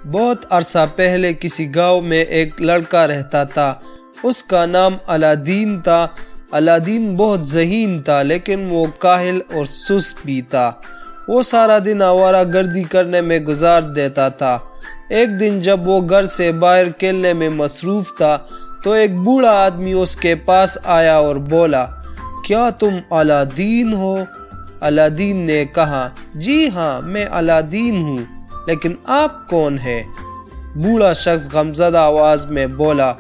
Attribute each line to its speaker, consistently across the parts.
Speaker 1: بہت عرصہ پہلے کسی گاؤں میں ایک لڑکا رہتا تھا۔ اس کا نام علادین تھا۔ علادین بہت ذہین تھا، لیکن وہ کاہل اور سست بھی تھا۔ وہ سارا دن آوارہ گردی کرنے میں گزار دیتا تھا۔ ایک دن جب وہ گھر سے باہر کھیلنے میں مصروف تھا تو ایک بوڑھا آدمی اس کے پاس آیا اور بولا، کیا تم علادین ہو؟ علادین نے کہا، جی ہاں، میں علادین ہوں، لیکن آپ کون ہیں؟ بوڑھا شخص غمزدہ آواز میں بولا،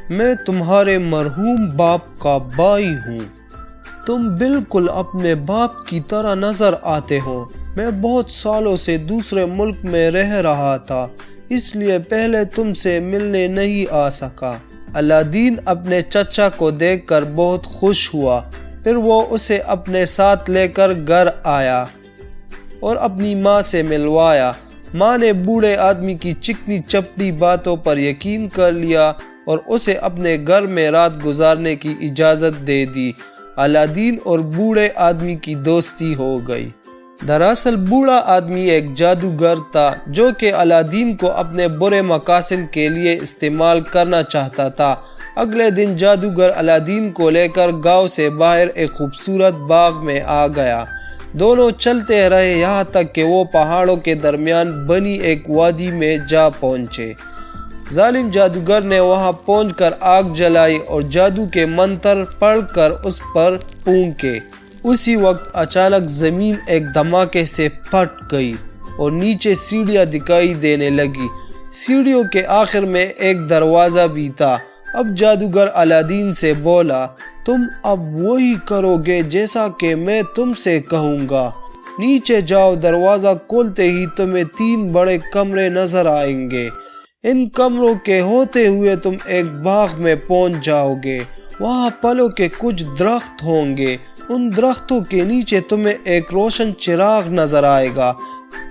Speaker 1: میں تمہارے مرحوم باپ کا بھائی ہوں۔ تم بالکل اپنے باپ کی طرح نظر آتے ہو۔ میں بہت سالوں سے دوسرے ملک میں رہ رہا تھا، اس لیے پہلے تم سے ملنے نہیں آ سکا۔ علادین اپنے چچا کو دیکھ کر بہت خوش ہوا۔ پھر وہ اسے اپنے ساتھ لے کر گھر آیا اور اپنی ماں سے ملوایا۔ ماں نے بوڑھے آدمی کی چکنی چپڑی باتوں پر یقین کر لیا اور اسے اپنے گھر میں رات گزارنے کی اجازت دے دی۔ علادین اور بوڑھے آدمی کی دوستی ہو گئی۔ دراصل بوڑھا آدمی ایک جادوگر تھا جو کہ علادین کو اپنے برے مقاصد کے لیے استعمال کرنا چاہتا تھا۔ اگلے دن جادوگر علادین کو لے کر گاؤں سے باہر ایک خوبصورت باغ میں آ گیا۔ دونوں چلتے رہے یہاں تک کہ وہ پہاڑوں کے درمیان بنی ایک وادی میں جا پہنچے۔ ظالم جادوگر نے وہاں پہنچ کر آگ جلائی اور جادو کے منتر پڑھ کر اس پر پھونکے۔ اسی وقت اچانک زمین ایک دھماکے سے پھٹ گئی اور نیچے سیڑھیاں دکھائی دینے لگی۔ سیڑھیوں کے آخر میں ایک دروازہ بھی تھا۔ اب جادوگر علادین سے بولا، تم اب وہی کرو گے جیسا کہ میں تم سے کہوں گا۔ نیچے جاؤ، دروازہ کھولتے ہی تمہیں 3 بڑے کمرے نظر آئیں گے۔ ان کمروں کے ہوتے ہوئے تم ایک باغ میں پہنچ جاؤ گے۔ وہاں پھلوں کے کچھ درخت ہوں گے۔ ان درختوں کے نیچے تمہیں ایک روشن چراغ نظر آئے گا۔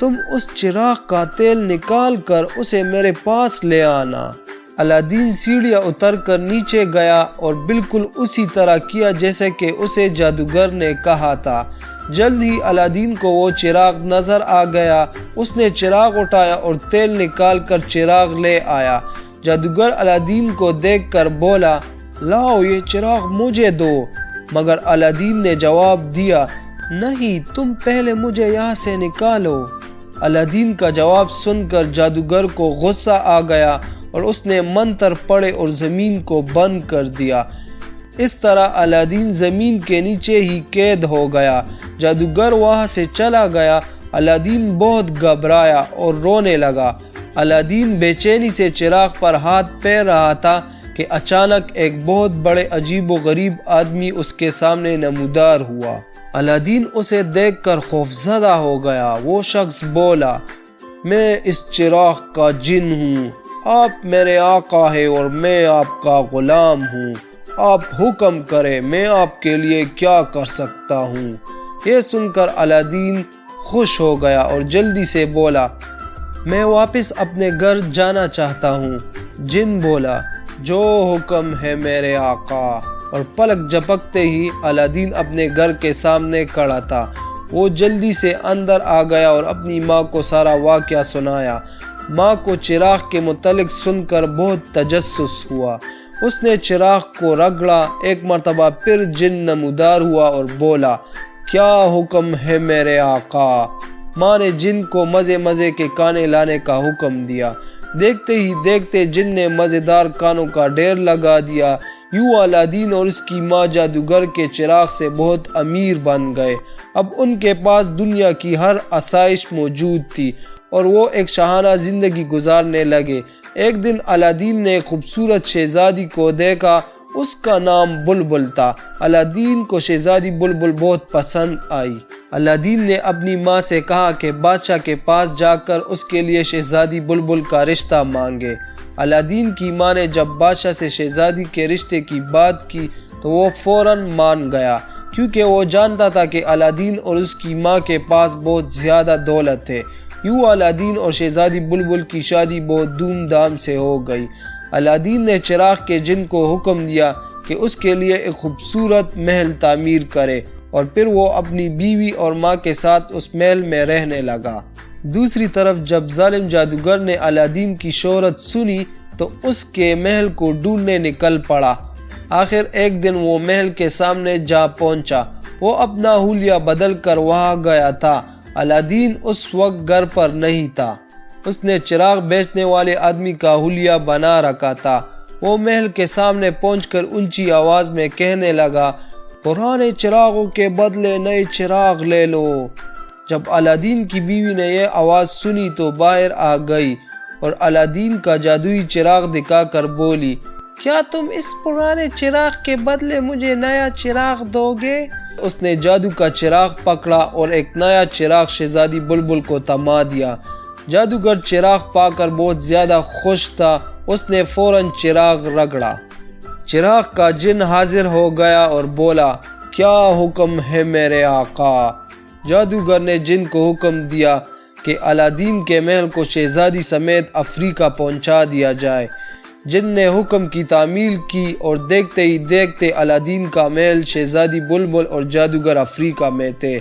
Speaker 1: تم اس چراغ کا تیل نکال کر اسے میرے پاس لے آنا۔ علادین سیڑھیاں اتر کر نیچے گیا اور بالکل اسی طرح کیا جیسے کہ اسے جادوگر نے کہا تھا۔ جلد ہی علادین کو وہ چراغ نظر آ گیا۔ اس نے چراغ اٹھایا اور تیل نکال کر چراغ لے آیا۔ جادوگر علادین کو دیکھ کر بولا، لاؤ یہ چراغ مجھے دو۔ مگر علادین نے جواب دیا، نہیں، تم پہلے مجھے یہاں سے نکالو۔ علادین کا جواب سن کر جادوگر کو غصہ آ گیا اور اس نے منتر پڑھے اور زمین کو بند کر دیا۔ اس طرح علادین زمین کے نیچے ہی قید ہو گیا۔ جادوگر وہاں سے چلا گیا۔ علادین بہت گھبرایا اور رونے لگا۔ علادین بے چینی سے چراغ پر ہاتھ پھیر رہا تھا کہ اچانک ایک بہت بڑے عجیب و غریب آدمی اس کے سامنے نمودار ہوا۔ علادین اسے دیکھ کر خوفزدہ ہو گیا۔ وہ شخص بولا، میں اس چراغ کا جن ہوں۔ آپ میرے آقا ہیں اور میں آپ کا غلام ہوں۔ آپ حکم کریں، میں آپ کے لیے کیا کر سکتا ہوں؟ یہ سن کر علادین خوش ہو گیا اور جلدی سے بولا، میں واپس اپنے گھر جانا چاہتا ہوں۔ جن بولا، جو حکم ہے میرے آقا۔ اور پلک جھپکتے ہی علادین اپنے گھر کے سامنے کھڑا تھا۔ وہ جلدی سے اندر آ گیا اور اپنی ماں کو سارا واقعہ سنایا۔ ماں کو چراغ کے متعلق سن کر بہت تجسس ہوا۔ اس نے چراغ کو رگڑا۔ ایک مرتبہ پھر جن نمودار ہوا اور بولا، کیا حکم ہے میرے آقا؟ ماں نے جن کو مزے مزے کے کھانے لانے کا حکم دیا۔ دیکھتے ہی دیکھتے جن نے مزیدار کھانوں کا ڈھیر لگا دیا۔ یوں علادین اور اس کی ماں جادوگر کے چراغ سے بہت امیر بن گئے۔ اب ان کے پاس دنیا کی ہر آسائش موجود تھی اور وہ ایک شاہانہ زندگی گزارنے لگے۔ ایک دن علادین نے ایک خوبصورت شہزادی کو دیکھا۔ اس کا نام بلبل تھا۔ علادین کو شہزادی بلبل بہت پسند آئی۔ علادین نے اپنی ماں سے کہا کہ بادشاہ کے پاس جا کر اس کے لیے شہزادی بلبل کا رشتہ مانگے۔ علادین کی ماں نے جب بادشاہ سے شہزادی کے رشتے کی بات کی تو وہ فوراً مان گیا، کیونکہ وہ جانتا تھا کہ علادین اور اس کی ماں کے پاس بہت زیادہ دولت ہے۔ یوں علادین اور شہزادی بلبل کی شادی بہت دھوم دھام سے ہو گئی۔ علادین نے چراغ کے جن کو حکم دیا کہ اس کے لیے ایک خوبصورت محل تعمیر کرے اور پھر وہ اپنی بیوی اور ماں کے ساتھ اس محل میں رہنے لگا۔ دوسری طرف جب ظالم جادوگر نے الادین کی شہرت سنی تو اس کے محل کو ڈھونڈنے نکل پڑا۔ آخر ایک دن وہ محل کے سامنے جا پہنچا۔ وہ اپنا حلیہ بدل کر وہاں گیا تھا۔ الادین اس وقت گھر پر نہیں تھا۔ اس نے چراغ بیچنے والے آدمی کا حلیہ بنا رکھا تھا۔ وہ محل کے سامنے پہنچ کر اونچی آواز میں کہنے لگا، پرانے چراغوں کے بدلے نئے چراغ لے لو۔ جب الادین کی بیوی نے یہ آواز سنی تو باہر آ گئی اور الادین کا جادوئی چراغ دکھا کر بولی، کیا تم اس پرانے چراغ کے بدلے مجھے نیا چراغ دو گے؟ اس نے جادو کا چراغ پکڑا اور ایک نیا چراغ شہزادی بلبل کو تھما دیا۔ جادوگر چراغ پا کر بہت زیادہ خوش تھا۔ اس نے فوراً چراغ رگڑا۔ چراغ کا جن حاضر ہو گیا اور بولا، کیا حکم ہے میرے آقا؟ جادوگر نے جن کو حکم دیا کہ الادین کے محل کو شہزادی سمیت افریقہ پہنچا دیا جائے۔ جن نے حکم کی تعمیل کی اور دیکھتے ہی دیکھتے الادین کا محل، شہزادی بلبل اور جادوگر افریقہ میں تھے۔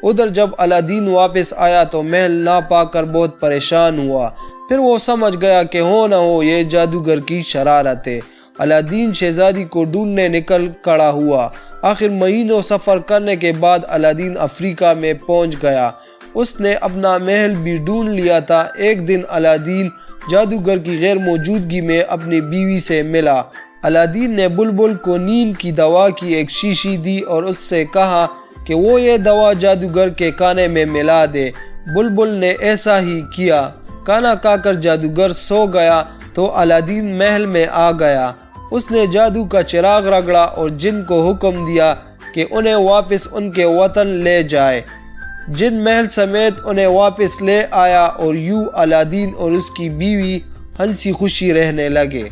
Speaker 1: ادھر جب الادین واپس آیا تو محل نہ پا کر بہت پریشان ہوا۔ پھر وہ سمجھ گیا کہ ہو نہ ہو یہ جادوگر کی شرارت ہے۔ الادین شہزادی کو ڈھونڈنے نکل کھڑا ہوا۔ آخر مہینوں سفر کرنے کے بعد الادین افریقہ میں پہنچ گیا۔ اس نے اپنا محل بھی ڈھونڈ لیا تھا۔ ایک دن الادین جادوگر کی غیر موجودگی میں اپنی بیوی سے ملا۔ الادین نے بلبل کو نیند کی دوا کی ایک شیشی دی اور اس سے کہا کہ وہ یہ دوا جادوگر کے کانے میں ملا دے۔ بلبل نے ایسا ہی کیا۔ کھانا کھا کر جادوگر سو گیا تو الادین محل میں آ گیا۔ اس نے جادو کا چراغ رگڑا اور جن کو حکم دیا کہ انہیں واپس ان کے وطن لے جائے۔ جن محل سمیت انہیں واپس لے آیا اور یوں الادین اور اس کی بیوی ہنسی خوشی رہنے لگے۔